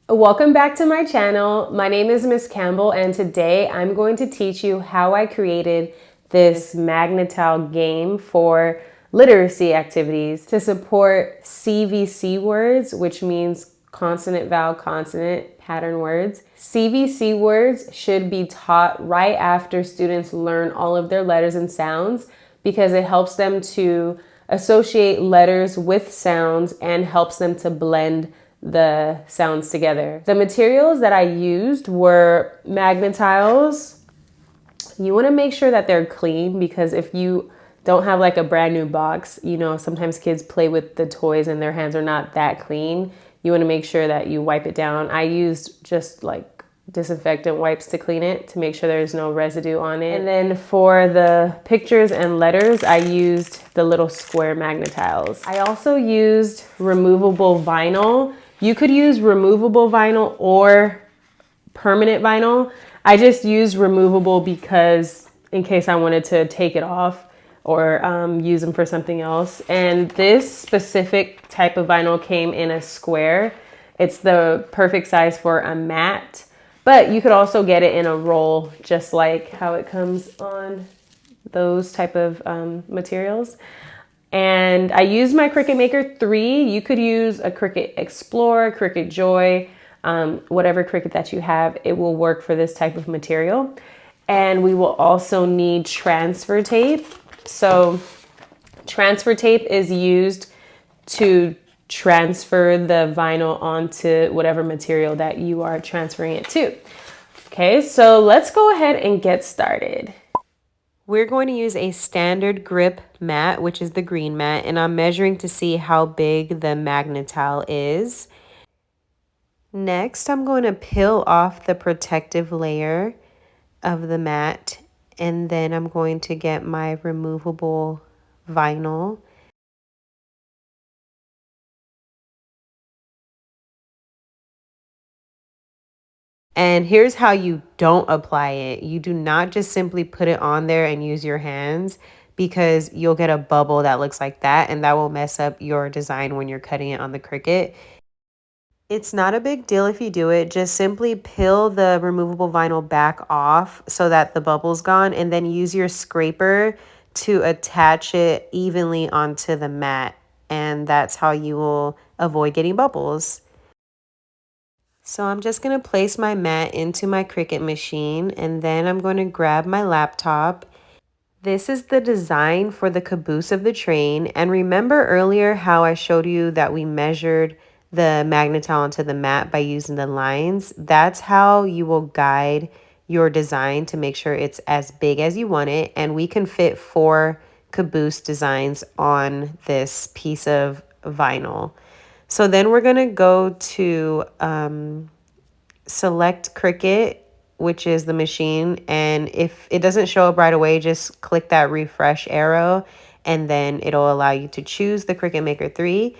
Welcome back to my channel. My name is Miss Campbell, and today I'm going to teach you how I created this Magnatile game for literacy activities to support CVC words, which means consonant, vowel, consonant pattern words. CVC words should be taught right after students learn all of their letters and sounds because it helps them to associate letters with sounds and helps them to blend the sounds together. The materials that I used were Magnatiles. You want to make sure that they're clean because if you don't have like a brand new box, you know, sometimes kids play with the toys and their hands are not that clean. You want to make sure that you wipe it down. I used just like disinfectant wipes to clean it to make sure there's no residue on it. And then for the pictures and letters, I used the little square Magnatiles. I also used removable vinyl. You could use removable vinyl or permanent vinyl. I just used removable because in case I wanted to take it off or use them for something else. And this specific type of vinyl came in a square. It's the perfect size for a mat, but you could also get it in a roll, just like how it comes on those type of materials. And I used my Cricut Maker 3. You could use a Cricut Explorer, Cricut Joy, whatever Cricut that you have, it will work for this type of material. And we will also need transfer tape. So transfer tape is used to transfer the vinyl onto whatever material that you are transferring it to. Okay, so let's go ahead and get started. We're going to use a standard grip mat, which is the green mat, and I'm measuring to see how big the Magnatile is. Next, I'm going to peel off the protective layer of the mat, and then I'm going to get my removable vinyl. And here's how you don't apply it. You do not just simply put it on there and use your hands because you'll get a bubble that looks like that and that will mess up your design when you're cutting it on the Cricut. It's not a big deal if you do it. Just simply peel the removable vinyl back off so that the bubble's gone and then use your scraper to attach it evenly onto the mat. And that's how you will avoid getting bubbles. So I'm just going to place my mat into my Cricut machine and then I'm going to grab my laptop. This is the design for the caboose of the train. And remember earlier how I showed you that we measured the Magnatile onto the mat by using the lines? That's how you will guide your design to make sure it's as big as you want it. And we can fit 4 caboose designs on this piece of vinyl. So then we're going to go to select Cricut, which is the machine. And if it doesn't show up right away, just click that refresh arrow and then it'll allow you to choose the Cricut Maker 3.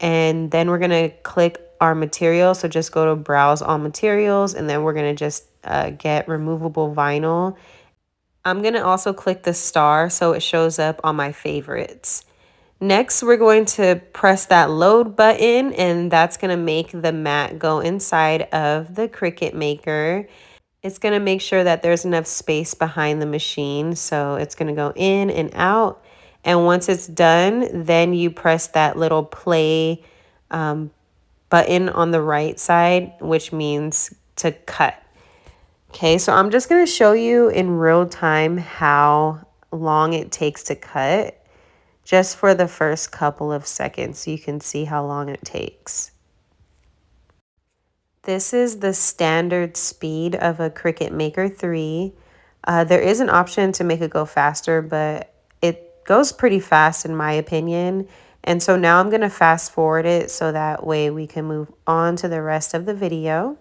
And then we're going to click our material. So just go to browse all materials and then we're going to just get removable vinyl. I'm going to also click the star so it shows up on my favorites. Next, we're going to press that load button and that's going to make the mat go inside of the Cricut Maker. It's going to make sure that there's enough space behind the machine. So it's going to go in and out. And once it's done, then you press that little play button on the right side, which means to cut. Okay, so I'm just going to show you in real time how long it takes to cut. Just for the first couple of seconds so you can see how long it takes. This is the standard speed of a Cricut Maker 3. There is an option to make it go faster, but it goes pretty fast in my opinion. And so now I'm going to fast forward it so that way we can move on to the rest of the video.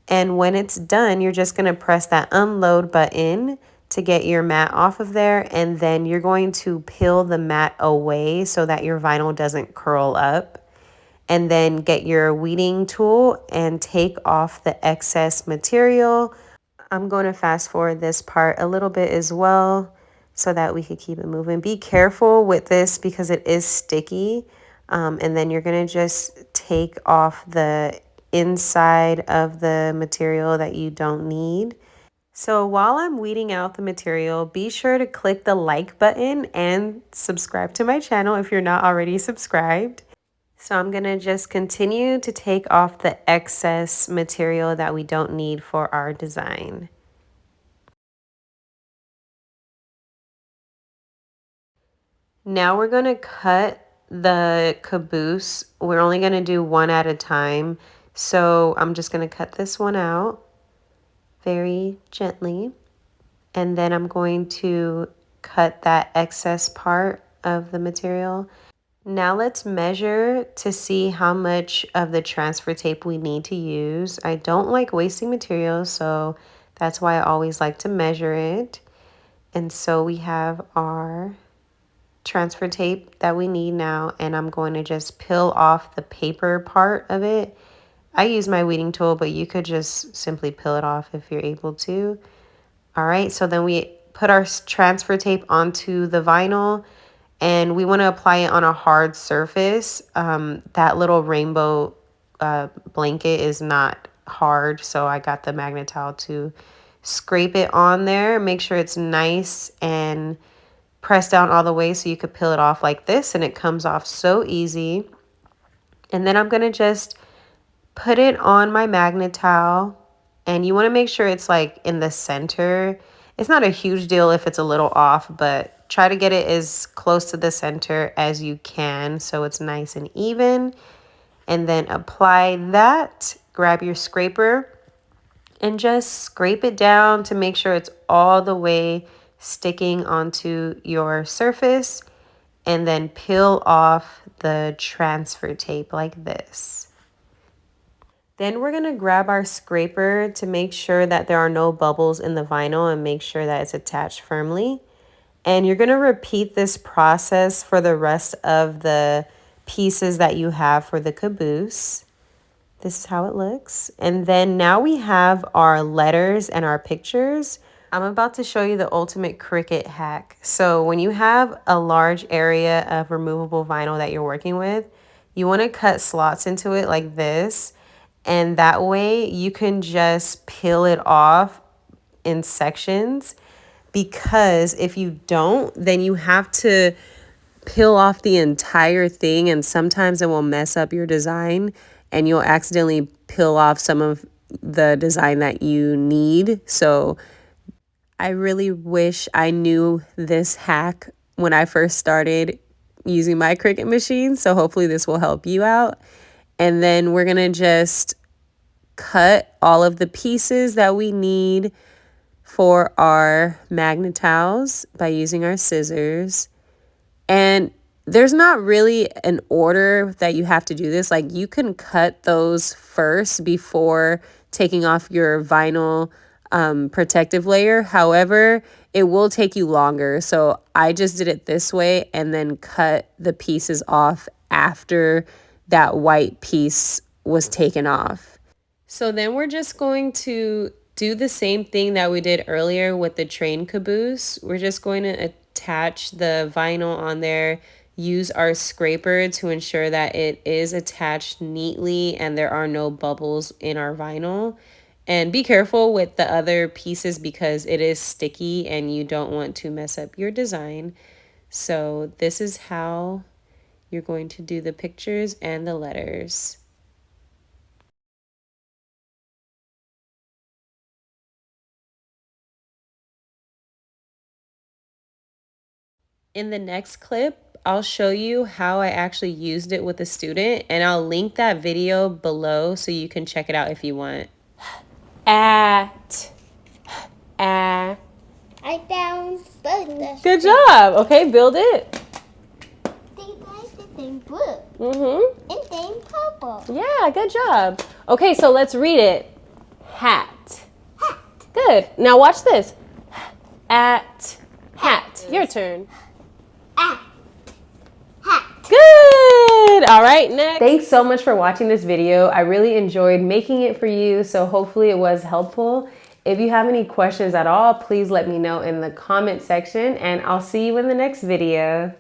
And when it's done, you're just going to press that unload button to get your mat off of there, and then you're going to peel the mat away so that your vinyl doesn't curl up, and then get your weeding tool and take off the excess material. I'm going to fast forward this part a little bit as well so that we can keep it moving. Be careful with this because it is sticky. And then you're gonna just take off the inside of the material that you don't need. So while I'm weeding out the material, be sure to click the like button and subscribe to my channel if you're not already subscribed. So I'm gonna just continue to take off the excess material that we don't need for our design. Now we're gonna cut the caboose. We're only gonna do one at a time. So I'm just gonna cut this one out very gently. And then I'm going to cut that excess part of the material. Now let's measure to see how much of the transfer tape we need to use. I don't like wasting materials, so that's why I always like to measure it. And so we have our transfer tape that we need now, and I'm going to just peel off the paper part of it. I use my weeding tool, but you could just simply peel it off if you're able to. All right, so then we put our transfer tape onto the vinyl, and we want to apply it on a hard surface. That little rainbow blanket is not hard, so I got the Magnatile to scrape it on there. Make sure it's nice and press down all the way so you could peel it off like this, and it comes off so easy. And then I'm going to just put it on my Magnatile, and you want to make sure it's like in the center. It's not a huge deal if it's a little off, but try to get it as close to the center as you can so it's nice and even. And then apply that. Grab your scraper and just scrape it down to make sure it's all the way sticking onto your surface, and then peel off the transfer tape like this. Then we're gonna grab our scraper to make sure that there are no bubbles in the vinyl and make sure that it's attached firmly. And you're gonna repeat this process for the rest of the pieces that you have for the caboose. This is how it looks. And then now we have our letters and our pictures. I'm about to show you the ultimate Cricut hack. So when you have a large area of removable vinyl that you're working with, you want to cut slots into it like this. And that way you can just peel it off in sections, because if you don't, then you have to peel off the entire thing, and sometimes it will mess up your design and you'll accidentally peel off some of the design that you need. So I really wish I knew this hack when I first started using my Cricut machine. So hopefully this will help you out. And then we're going to just cut all of the pieces that we need for our Magnatiles by using our scissors. And there's not really an order that you have to do this. Like, you can cut those first before taking off your vinyl protective layer. However, it will take you longer. So I just did it this way and then cut the pieces off after that white piece was taken off. So then we're just going to do the same thing that we did earlier with the train caboose. We're just going to attach the vinyl on there, use our scraper to ensure that it is attached neatly and there are no bubbles in our vinyl. And be careful with the other pieces because it is sticky and you don't want to mess up your design. So this is how you're going to do the pictures and the letters. In the next clip, I'll show you how I actually used it with a student, and I'll link that video below so you can check it out if you want. I found both. Good job. Okay, build it. Mm-hmm. And then purple. Yeah, good job. Okay, so let's read it. Hat. Hat. Good. Now watch this. Hat. Your turn. Hat. Good. All right, next. Thanks so much for watching this video. I really enjoyed making it for you, so hopefully it was helpful. If you have any questions at all, please let me know in the comment section, and I'll see you in the next video.